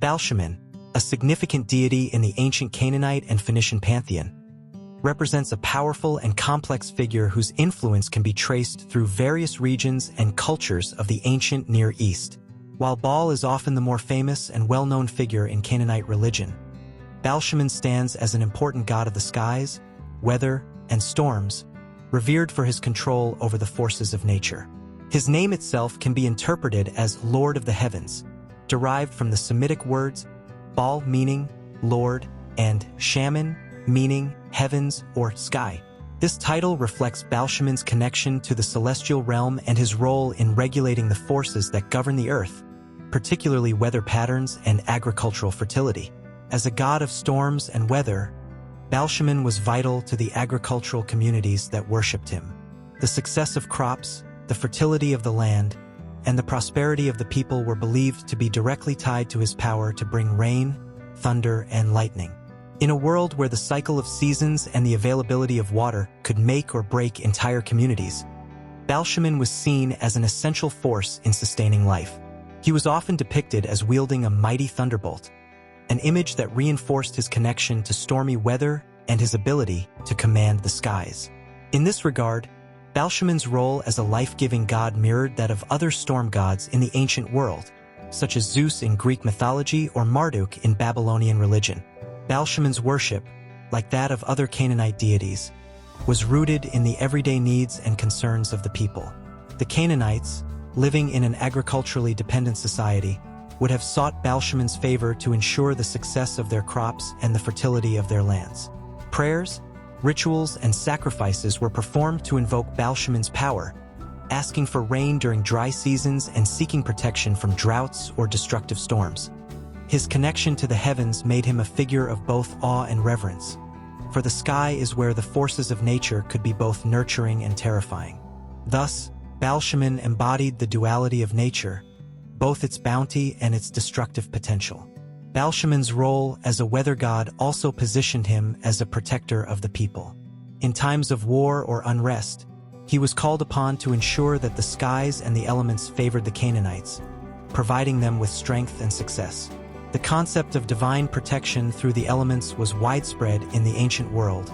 Baalshamin, a significant deity in the ancient Canaanite and Phoenician pantheon, represents a powerful and complex figure whose influence can be traced through various regions and cultures of the ancient Near East. While Baal is often the more famous and well-known figure in Canaanite religion, Baalshamin stands as an important god of the skies, weather, and storms, revered for his control over the forces of nature. His name itself can be interpreted as Lord of the Heavens, derived from the Semitic words Baal meaning Lord and Shamin meaning heavens or sky. This title reflects Baalshamin's connection to the celestial realm and his role in regulating the forces that govern the earth, particularly weather patterns and agricultural fertility. As a god of storms and weather, Baalshamin was vital to the agricultural communities that worshipped him. The success of crops, the fertility of the land, and the prosperity of the people were believed to be directly tied to his power to bring rain, thunder, and lightning. In a world where the cycle of seasons and the availability of water could make or break entire communities, Baalshamin was seen as an essential force in sustaining life. He was often depicted as wielding a mighty thunderbolt, an image that reinforced his connection to stormy weather and his ability to command the skies. In this regard, Baalshamin's role as a life-giving god mirrored that of other storm gods in the ancient world, such as Zeus in Greek mythology or Marduk in Babylonian religion. Baalshamin's worship, like that of other Canaanite deities, was rooted in the everyday needs and concerns of the people. The Canaanites, living in an agriculturally dependent society, would have sought Baalshamin's favor to ensure the success of their crops and the fertility of their lands. Prayers, rituals, and sacrifices were performed to invoke Baalshamin's power, asking for rain during dry seasons and seeking protection from droughts or destructive storms. His connection to the heavens made him a figure of both awe and reverence, for the sky is where the forces of nature could be both nurturing and terrifying. Thus, Baalshamin embodied the duality of nature, both its bounty and its destructive potential. Baalshamin's role as a weather god also positioned him as a protector of the people. In times of war or unrest, he was called upon to ensure that the skies and the elements favored the Canaanites, providing them with strength and success. The concept of divine protection through the elements was widespread in the ancient world,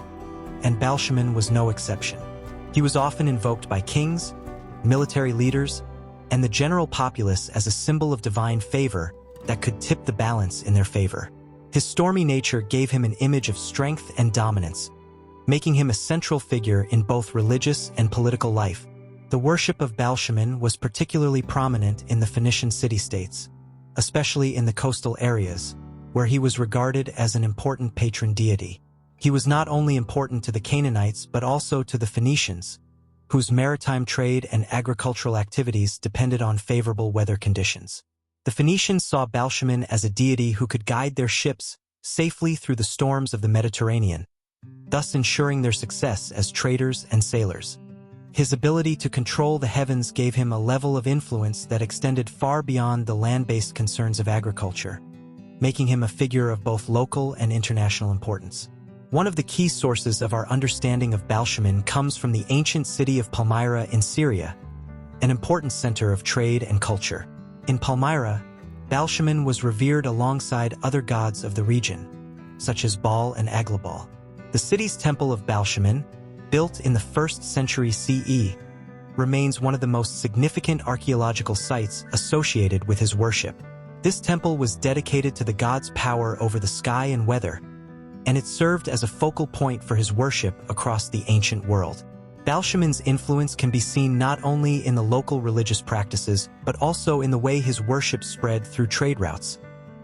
and Baalshamin was no exception. He was often invoked by kings, military leaders, and the general populace as a symbol of divine favor that could tip the balance in their favor. His stormy nature gave him an image of strength and dominance, making him a central figure in both religious and political life. The worship of Baalshamin was particularly prominent in the Phoenician city-states, especially in the coastal areas, where he was regarded as an important patron deity. He was not only important to the Canaanites but also to the Phoenicians, whose maritime trade and agricultural activities depended on favorable weather conditions. The Phoenicians saw Baalshamin as a deity who could guide their ships safely through the storms of the Mediterranean, thus ensuring their success as traders and sailors. His ability to control the heavens gave him a level of influence that extended far beyond the land-based concerns of agriculture, making him a figure of both local and international importance. One of the key sources of our understanding of Baalshamin comes from the ancient city of Palmyra in Syria, an important center of trade and culture. In Palmyra, Baalshamin was revered alongside other gods of the region, such as Baal and Aglabal. The city's temple of Baalshamin, built in the 1st century CE, remains one of the most significant archaeological sites associated with his worship. This temple was dedicated to the god's power over the sky and weather, and it served as a focal point for his worship across the ancient world. Baalshamin's influence can be seen not only in the local religious practices, but also in the way his worship spread through trade routes,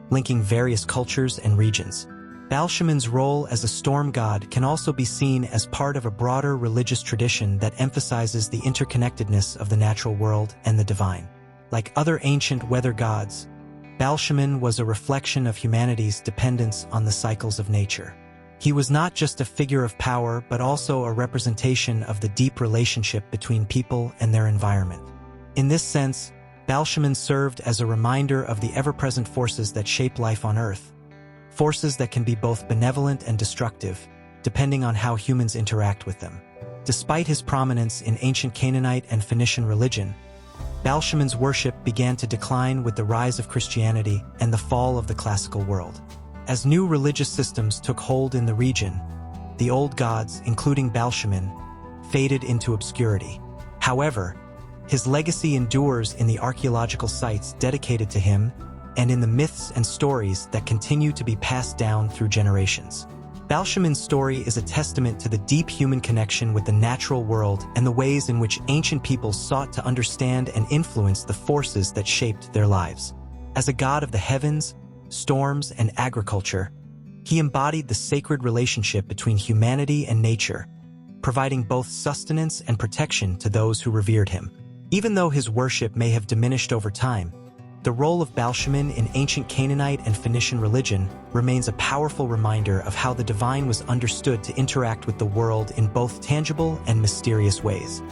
linking various cultures and regions. Baalshamin's role as a storm god can also be seen as part of a broader religious tradition that emphasizes the interconnectedness of the natural world and the divine. Like other ancient weather gods, Baalshamin was a reflection of humanity's dependence on the cycles of nature. He was not just a figure of power, but also a representation of the deep relationship between people and their environment. In this sense, Baalshamin served as a reminder of the ever-present forces that shape life on Earth, forces that can be both benevolent and destructive, depending on how humans interact with them. Despite his prominence in ancient Canaanite and Phoenician religion, Baalshamin's worship began to decline with the rise of Christianity and the fall of the classical world. As new religious systems took hold in the region, the old gods, including Baalshamin, faded into obscurity. However, his legacy endures in the archaeological sites dedicated to him and in the myths and stories that continue to be passed down through generations. Baalshamin's story is a testament to the deep human connection with the natural world and the ways in which ancient peoples sought to understand and influence the forces that shaped their lives. As a god of the heavens, storms, and agriculture, he embodied the sacred relationship between humanity and nature, providing both sustenance and protection to those who revered him. Even though his worship may have diminished over time, the role of Baalshamin in ancient Canaanite and Phoenician religion remains a powerful reminder of how the divine was understood to interact with the world in both tangible and mysterious ways.